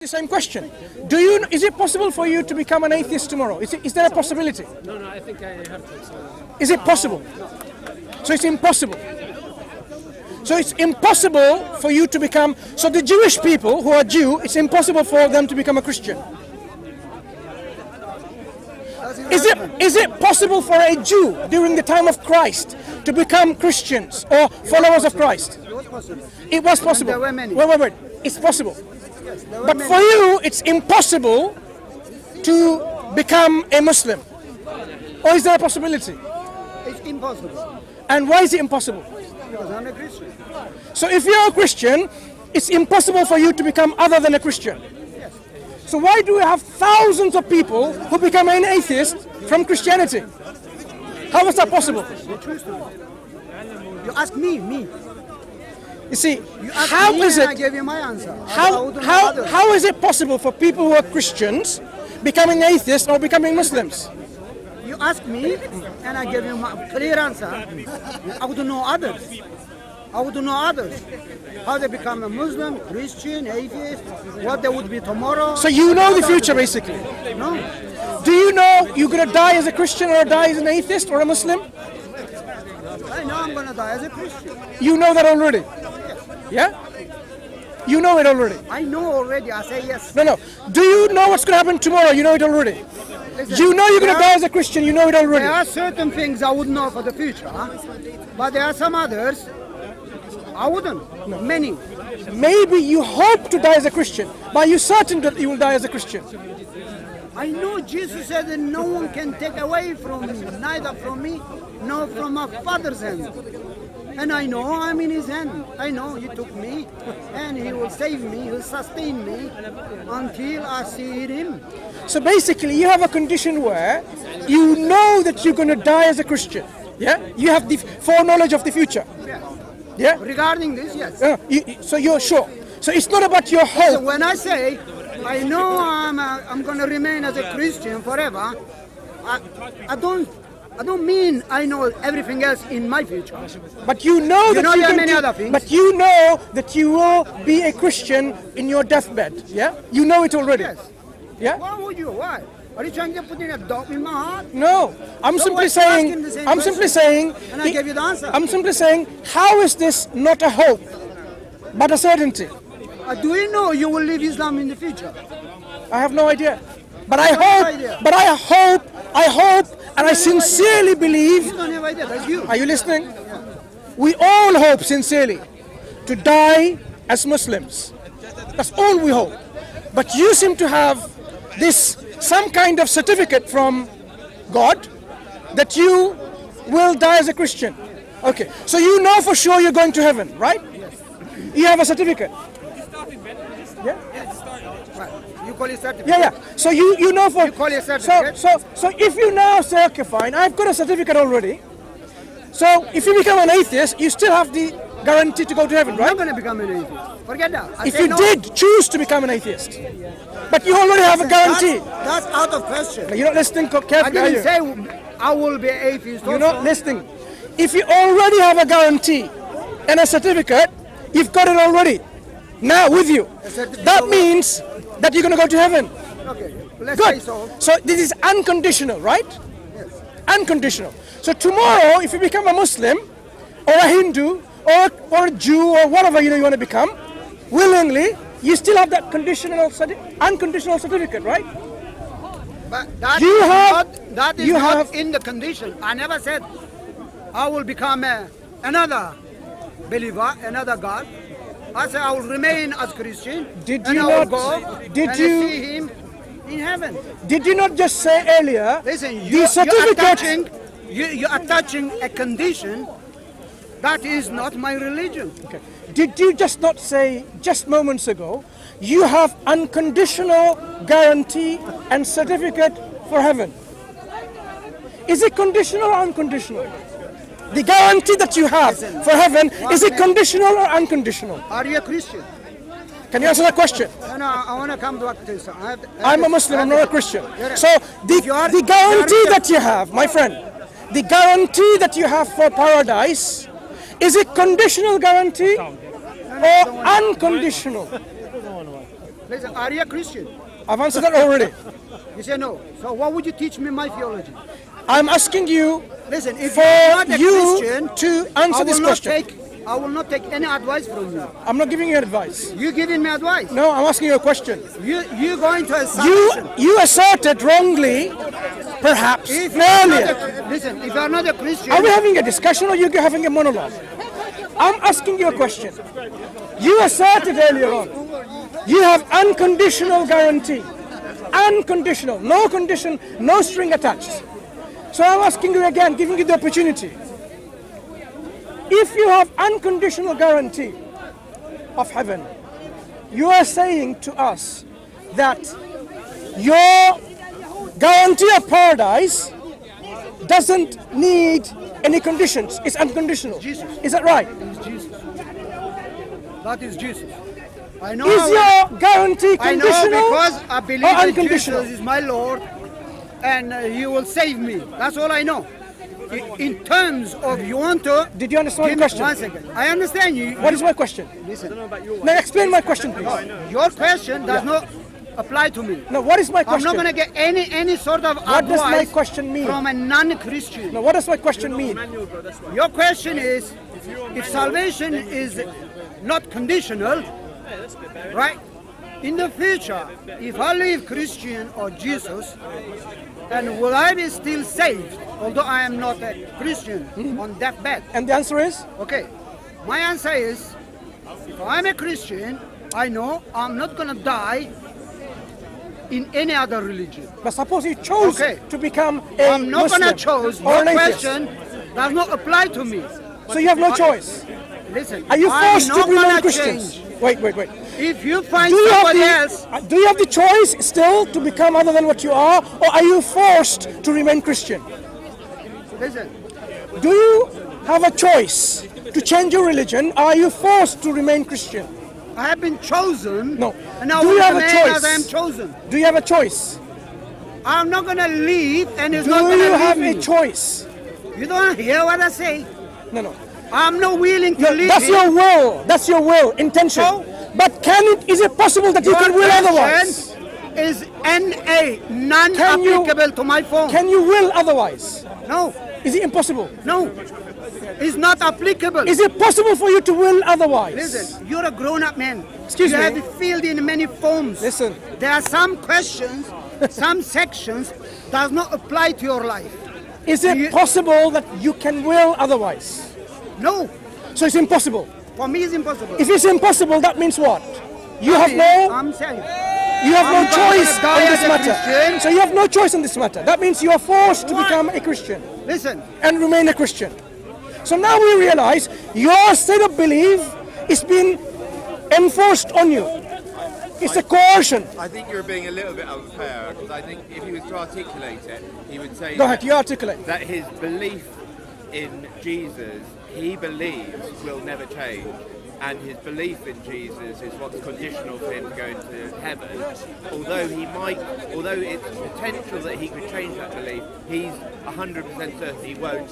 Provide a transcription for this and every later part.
The same question. Is it possible for you to become an atheist tomorrow? Is there a possibility? No, I think I have to. So. Is it possible? So it's impossible. So it's impossible for you to become. So the Jewish people who are Jew, it's impossible for them to become a Christian. Is it possible for a Jew during the time of Christ to become Christians or followers of Christ? It was possible. It was possible. There were many. Wait. It's possible. Yes, there were But many. for you, it's impossible to become a Muslim. Or is there a possibility? It's impossible. And why is it impossible? Because I'm a Christian. So if you're a Christian, it's impossible for you to become other than a Christian. Yes. So why do we have thousands of people who become an atheist from Christianity? How is that possible? They choose to be. You ask me. You see, You ask how me is and I it? gave you my answer. I would know others. How is it possible for people who are Christians becoming atheists or becoming Muslims? You ask me and I gave you my clear answer. I would know others. How they become a Muslim, Christian, atheist, what they would be tomorrow. So you know the future, basically. No. Do you know you're going to die as a Christian or die as an atheist or a Muslim? I know I'm going to die as a Christian. You know that already. Yeah? You know it already. I know already. I say yes. No. Do you know what's going to happen tomorrow? You know it already. Listen, You know you're going to there die as a Christian. You know it already. There are certain things I would know for the future, but there are some others I wouldn't. No. Many. Maybe you hope to die as a Christian, but you're certain that you will die as a Christian. I know Jesus said that no one can take away from me, neither from me, nor from my Father's hand. And I know I'm in His hand. I know He took me, and He will save me, He will sustain me until I see Him. So basically, you have a condition where you know that you're going to die as a Christian. Yeah? You have the foreknowledge of the future. Yes. Yeah? Regarding this, yes. So you're sure. So it's not about your So hope. when I say I know I'm going to remain as a Christian forever, I don't mean I know everything else in my future. But you know that there are many other things. But you know that you will be a Christian in your deathbed. Yeah? You know it already. Yes. Yeah? Why would you? Why? Are you trying to put in a doubt in my heart? No. I'm So simply what's asking saying the same I'm simply question? saying And I gave you the answer. I'm simply saying, how is this not a hope but a certainty? Do you know you will leave Islam in the future? I have no idea. But I have no hope, idea. I hope, and I sincerely You believe. don't have idea. That's you. Are you listening? We all hope sincerely to die as Muslims. That's all we hope. But you seem to have some kind of certificate from God that you will die as a Christian. Okay, so you know for sure you're going to heaven, right? Yes. You have a certificate. Yeah? Right. You call it certificate. Yeah. So you know for. You call it certificate? So if you now say, okay, fine, I've got a certificate already. So if you become an atheist, you still have the guarantee to go to heaven, I'm right? not going to become an atheist. Forget that. I If say you no. did choose to become an atheist, but you already have a guarantee. That's out of question. You're not listening I carefully, are didn't you? say I will be atheist. You're also. not listening. If you already have a guarantee and a certificate, you've got it already. Now with you. certificate That already. means that you're going to go to heaven. Okay. Let's say Good. so. So this is unconditional, right? Yes. Unconditional. So tomorrow, if you become a Muslim or a Hindu or a Jew or whatever you want to become, willingly, you still have that unconditional certificate, right? But that You is have- not, that is you not have- in the condition. I never said I will become another believer, another God. I said I will remain as Christian. Did and you I will not- go did and you- see Him in heaven. Did you not just say earlier, Listen, the certificate... you are attaching a condition that is not my religion. Okay. Did you just not say, just moments ago, you have unconditional guarantee and certificate for heaven? Is it conditional or unconditional? The guarantee that you have for heaven, is it conditional or unconditional? Are you a Christian? Can you answer that question? No, I want to come back to this. I'm a Muslim, I'm not a Christian. So If you are- the guarantee that you have, my friend, the guarantee that you have for paradise, is it conditional guarantee or unconditional? Listen, are you a Christian? I've answered that already. You say no. So what would you teach me my theology? I'm asking you Listen, if for you're not a you Christian, to answer this question. I will not take any advice from you. I'm not giving you advice. You giving me advice? No, I'm asking you a question. You going to a You asserted wrongly, perhaps, earlier. Listen, if you're not a Christian... Are we having a discussion or are you having a monologue? I'm asking you a question. You asserted earlier on, you have unconditional guarantee. Unconditional, no condition, no string attached. So I'm asking you again, giving you the opportunity. If you have unconditional guarantee of heaven, you are saying to us that your guarantee of paradise doesn't need any conditions. It's unconditional. Jesus. Is that right? It's Jesus. That is Jesus. I know. Is your guarantee conditional? I know because I believe that unconditional? Jesus is my Lord and He will save me. That's all I know. In terms of you want to... Did you understand my question? 1 second. I understand you. What is my question? Listen. Now explain my question, please. Your question does not apply to me. No, what is my question? I'm not going to get any sort of What does my advice question mean? from a non-Christian. No, what does my question mean? Your question is, if salvation is not conditional, right? In the future, if I leave Christian or Jesus, and will I be still saved, although I am not a Christian on deathbed? And the answer is? Okay, my answer is, if I'm a Christian, I know I'm not going to die in any other religion. But suppose you chose to become a I'm not going to choose. or Your an atheist. question does not apply to me. So you have no choice. Listen, Are you forced to I'm not remain gonna Christians? change. Wait. If you find Do you somebody else, have the choice still to become other than what you are, or are you forced to remain Christian? listen, Do you have a choice to change your religion, or are you forced to remain Christian? I have been chosen. No. And I Do will you have a remain choice? as I am chosen. Do you have a choice? I'm not going to leave, and it's Do not going you to have leave a me. choice? You don't hear what I say. No. I'm not willing to No, leave. that's your will. That's your will, intention. So- But is it possible that you can will otherwise? Is NA, non-applicable to my phone. Can you will otherwise? No, Is it impossible? no, it's not applicable. Is it possible for you to will otherwise? Listen, you're a grown-up man. Excuse you me. have it filled in many forms. Listen. There are some questions, some sections does not apply to your life. Is it You- possible that you can will otherwise? No, So it's impossible. for me it's impossible. If it's impossible, that means what? You have no I'm saying. You have no I'm choice gonna die on this as a matter. Christian. So you have no choice on this matter. That means you are forced to What? become a Christian Listen, and remain a Christian. So now we realize your state of belief is being enforced on you. It's a coercion. I think you're being a little bit unfair, because I think if he was to articulate it, he would say Go ahead, you articulate. that his belief in Jesus, he believes, will never change. And his belief in Jesus is what's conditional for him to go into heaven. Although it's potential that he could change that belief, he's 100% certain he won't.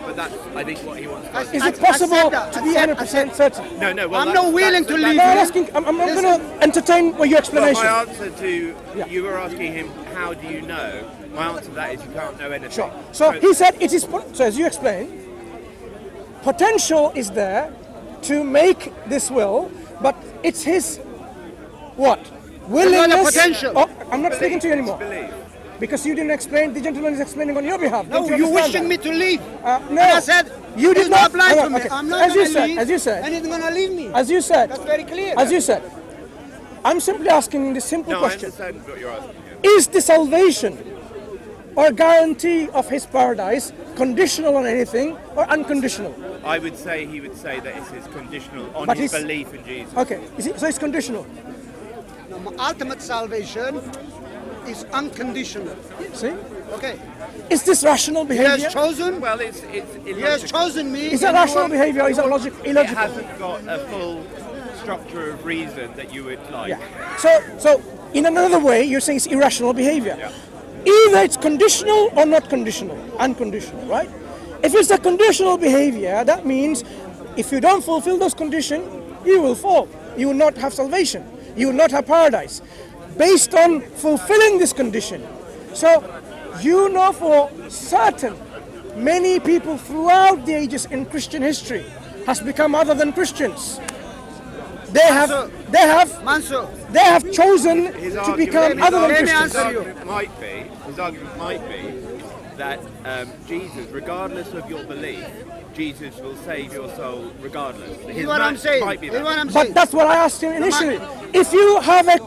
But that's, I think, what he wants to Is do. it possible that. to be 100% certain? No, well, I'm not willing to leave No, I'm you. asking. I'm not going to entertain your Well, explanation. my answer to, Yeah. you were asking him, how do you know? My answer to that is you can't know anything. Sure. So he said it is. So as you explained, potential is there to make this will, but it's his what? Willingness. potential. Oh, I'm not speaking to you anymore Belief. because you didn't explain. The gentleman is explaining on your behalf. No, Don't you you're understand wishing me that? to leave. No. And I said, You did it's not- apply no, to me. okay. I'm not As you gonna said, leave, as you said. and it's going to leave me. As you said. That's very clear. As you said. I'm simply asking this simple No, I question: understand what you're asking. Yeah. Is the salvation or guarantee of his paradise conditional on anything or unconditional? I would say he would say that it is conditional on But his he's- belief in Jesus. Okay, so it's conditional. No, my ultimate salvation is unconditional. See? Okay. Is this rational He behavior? has chosen. Well, it's He has illogical. chosen me. Is that and you rational are- behavior or is that It illogical? hasn't got a full structure of reason that you would like. Yeah. So in another way, you're saying it's irrational behavior. Yeah. Either it's conditional or not conditional, unconditional, right? If it's a conditional behavior, that means if you don't fulfill those conditions, you will fall. You will not have salvation. you will not have paradise. Based on fulfilling this condition. So, you know for certain, many people throughout the ages in Christian history has become other than Christians. They have chosen to become other than Christians. His argument might be that Jesus, regardless of your belief, Jesus will save your soul regardless. Here's what I'm saying. But that's what I asked him initially. If you have an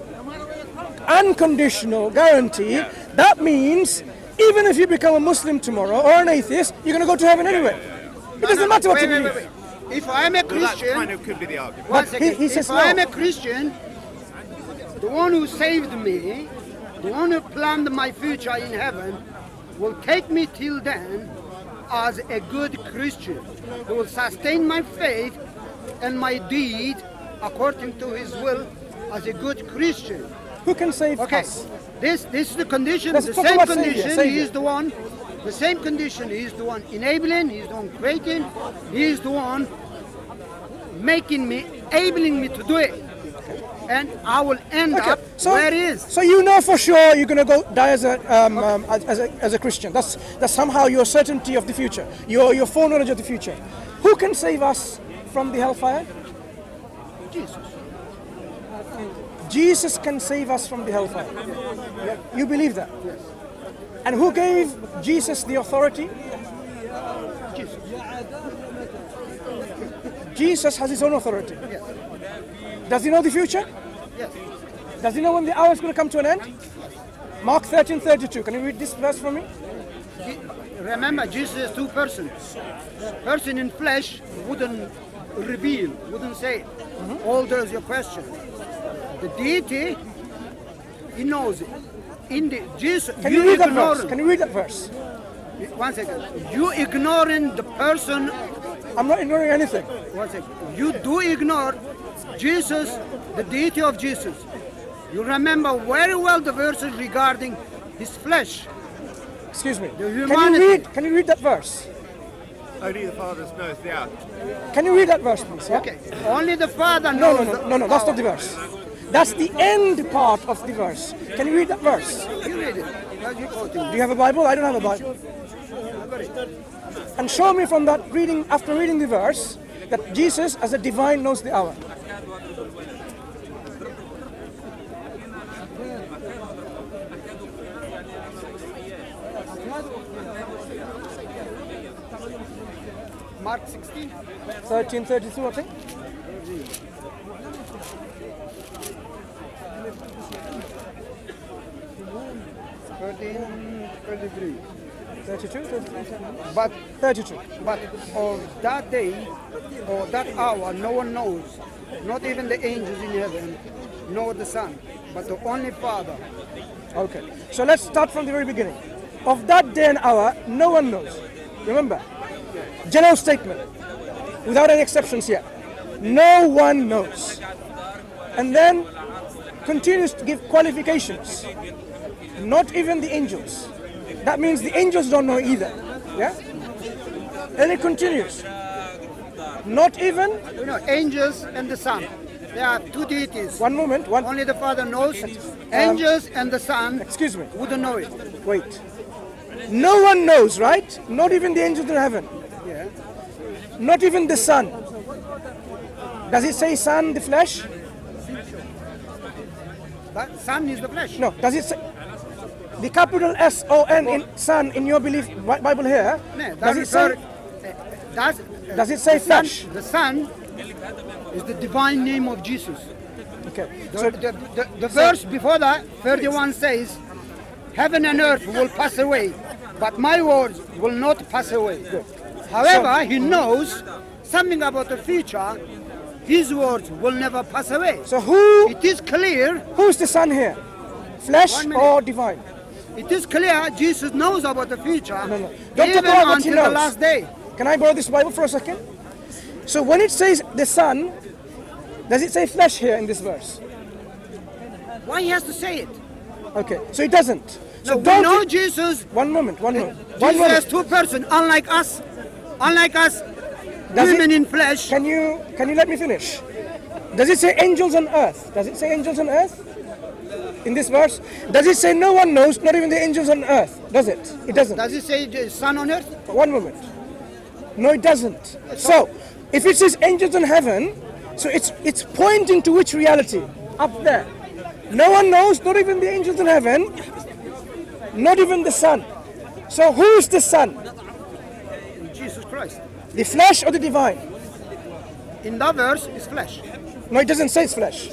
unconditional guarantee, that means even if you become a Muslim tomorrow or an atheist, you're going to go to heaven anyway. It doesn't matter what you believe. If I'm a Christian, that kind of could be the argument. One second. He says if I'm a Christian, the one who saved me, the one who planned my future in heaven, will take me till then as a good Christian. He will sustain my faith and my deed according to his will as a good Christian. Who can save Okay, us? this is the condition. Let's The talk same about condition. Savior. He is the one. The same condition. He is the one enabling. He is the one creating. He is the one making me, enabling me to do it. And I will end up where he is. So you know for sure you're going to go die as a Christian. That's somehow your certainty of the future. Your foreknowledge of the future. Who can save us from the hellfire? Jesus. Jesus can save us from the hellfire. Yeah. You believe that? Yes. And who gave Jesus the authority? Jesus. Jesus has his own authority. Yes. Does he know the future? Yes. Does he know when the hour is going to come to an end? Mark 13:32. Can you read this verse for me? Remember, Jesus is two persons. Person in flesh wouldn't reveal, wouldn't say it. Alters your question. The deity, he knows it. In the Jesus, Can you read that verse? Can you read that verse? One second. You ignoring the person. I'm not ignoring anything. One second. You do ignore Jesus, the deity of Jesus. You remember very well the verses regarding his flesh. Excuse me. The humanity. Can you read that verse? Only the Father knows the hour. Can you read that verse, please? Yeah? Okay. Only the Father knows. No. That's not the verse. That's the end part of the verse. Can you read that verse? You read it. What are you quoting? Do you have a Bible? I don't have a Bible. And show me from that reading, after reading the verse, that Jesus as a divine knows the hour. Mark 16. 13:32, I think. 33. 32, 33. But 32. But of that day or that hour, no one knows, not even the angels in heaven, nor the Son, but the only Father. Okay, so let's start from the very beginning. Of that day and hour, no one knows. Remember, general statement, without any exceptions yet. No one knows. And then continues to give qualifications. Not even the angels. That means the angels don't know either. Yeah? And it continues. Not even... You know, angels and the Son. They are two deities. One moment. Only the Father knows. Angels and the Son. Excuse me. Wouldn't know it. Wait. No one knows, right? Not even the angels in heaven. Yeah. Not even the Son. Does it say Son, the flesh? But Son is the flesh. No. Does it say... The capital S-O-N in Son in your belief Bible here, No, does it say... Does it say flesh? The Son is the divine name of Jesus. Okay. The verse before that, 31 says, heaven and earth will pass away, but my words will not pass away. Good. However, he knows something about the future. His words will never pass away. So who... It is clear... Who's the Son here? Flesh or divine? It is clear Jesus knows about the future. No. Don't talk even about what he until the knows. last day. Can I borrow this Bible for a second? So when it says the Son, does it say flesh here in this verse? Why he has to say it? Okay, so it doesn't. No, So we don't... know Jesus. One moment. Jesus has two persons, unlike us. Unlike us, Does women it- in flesh. Can you let me finish? Does it say angels on earth? Does it say angels on earth? In this verse? Does it say no one knows, not even the angels on earth? Does it? It doesn't. Does it say the sun on earth? One moment. No, it doesn't. So, if it says angels in heaven, so it's pointing to which reality? Up there. No one knows, not even the angels in heaven, not even the Son. So who is the Son? Jesus Christ. The flesh or the divine? In the verse, it's flesh. No, it doesn't say it's flesh.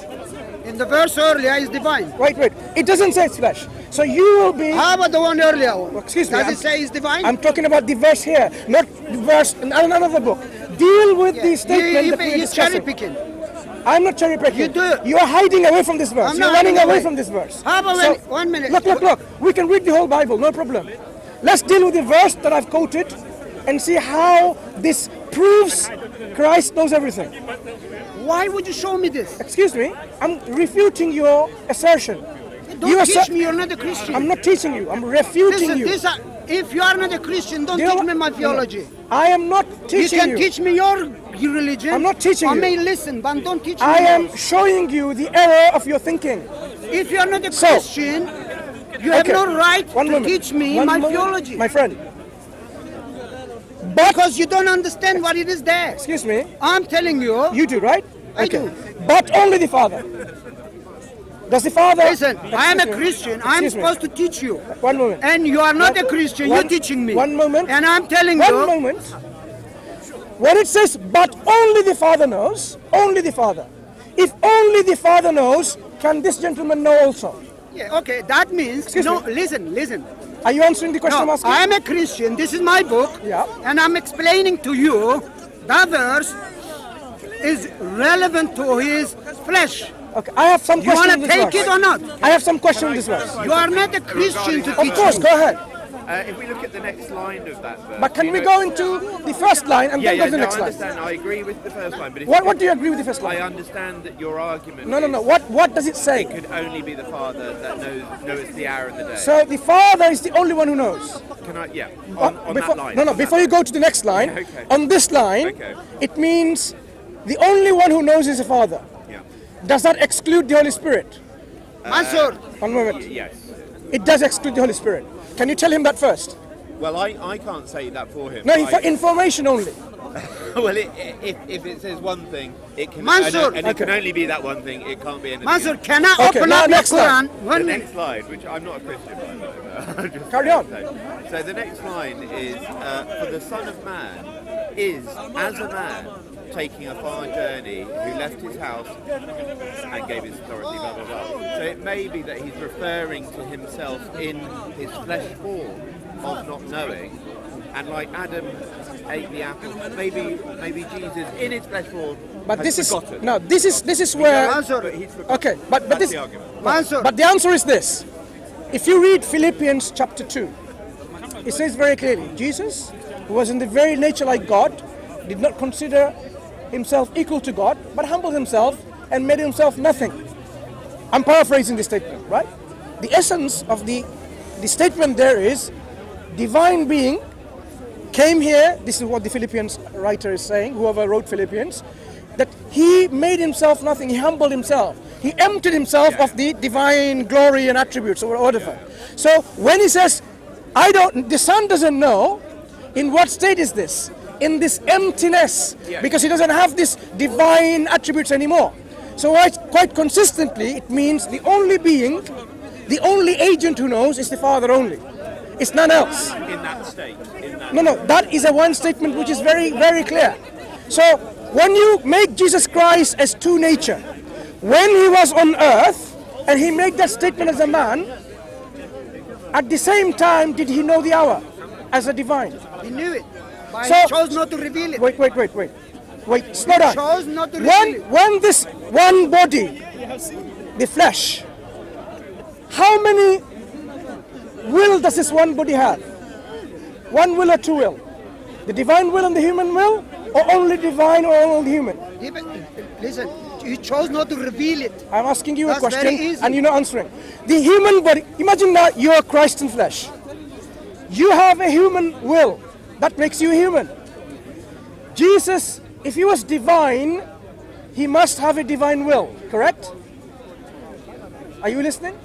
In the verse earlier, is divine. Wait. It doesn't say it's flesh. So you will be... How about the one earlier? Excuse me. Does it say it's divine? I'm talking about the verse here, not the verse in another book. Deal with the statement that we're You're cherry discussing. picking. I'm not cherry picking. You do. You are hiding away from this verse. I'm You're not running hiding away away. from this verse. How about So, 1 minute? Look. We can read the whole Bible, no problem. Let's deal with the verse that I've quoted and see how this proves Christ knows everything. Why would you show me this? Excuse me, I'm refuting your assertion. Don't teach me, you're not a Christian. I'm not teaching you, I'm refuting you. If you are not a Christian, don't You know teach me what? my theology. I am not teaching You can teach me your religion. I'm not teaching I you. may listen, but don't teach me I am yours. showing you the error of your thinking. If you are not a So- Christian, you have Okay. no right One to moment. teach me One my moment. theology. My friend, Because you don't understand what it is there. excuse me, I'm telling you. you do, right? I do. But only the Father. Does the Father... Listen, I am a Excuse me. Christian. I'm Excuse me. supposed to teach you. One moment. And you are not a Christian. One- You're teaching me. One moment. And I'm telling One you. moment. When it says, but only the Father knows, only the Father. If only the Father knows, can this gentleman know also? Yeah, okay, that means. Excuse no, me. listen. Are you answering the question I'm No, asking? I am a Christian. This is my book. Yeah. And I'm explaining to you that verse is relevant to his flesh. Okay, I have some You questions want on to this take verse. it or not? I have some questions on this verse. You are not a Christian to Of teach course, me. go ahead. If we look at the next line of that verse... But can you we know- go into the first line and then go to the no, next I line? understand. I agree with the first line, but if What do you agree with the first I line? understand that your argument No. is What does it say? it could only be the Father that knows the hour and the day. So the Father is the only one who knows. Can I? Yeah. What- On before, that line. No, on that before you go to the next line, Yeah, okay. on this line, Okay. it means the only one who knows is the Father. Yeah. Does that exclude the Holy Spirit? Mansur, One moment. Yes. It does exclude the Holy Spirit. Can you tell him that first? Well, I can't say that for him. No, for information only. Well, if it says one thing, it can Mansur. and it can only be that one thing. It can't be anything Mansur, else. can I Okay, open now up your next line. Quran? The 1 minute. next line, which I'm not a Christian, by the way. but I'll just Carry on. say. So the next line is, for the Son of Man is, as a man, taking a far journey, who left his house and gave his authority, blah, blah, blah. So it may be that he's referring to himself in his flesh form of not knowing, and like Adam ate the apple, maybe Jesus in his flesh form But has this is forgotten. no. This is where. Mansur, But he's forgotten. Okay, but That's this. the argument. Mansur. But the answer is this. If you read Philippians chapter 2, it says very clearly, Jesus, who was in the very nature like God, did not consider himself equal to God, but humbled himself and made himself nothing. I'm paraphrasing the statement, right? The essence of the statement there is, divine being came here, this is what the Philippians writer is saying, whoever wrote Philippians, that he made himself nothing, he humbled himself. He emptied himself of the divine glory and attributes or whatever. So when he says, the Son doesn't know, in what state is this? In this emptiness, because he doesn't have this divine attributes anymore. So quite consistently, it means the only being, the only agent who knows is the Father only. It's none else. In that state. No, that is a one statement which is very, very clear. So when you make Jesus Christ as two nature, when he was on earth and he made that statement as a man, at the same time did he know the hour as a divine? He knew it, but So- he chose not to reveal it. Wait, slow down. Chose not to reveal it. When this one body, the flesh, how many will does this one body have? One will or two will? The divine will and the human will? Or only divine or only human? Listen, he chose not to reveal it. I'm asking you a That's very question easy. and you're not answering. The human body, imagine that you are Christ in flesh. You have a human will. That makes you human. Jesus, if he was divine, he must have a divine will, correct? Are you listening?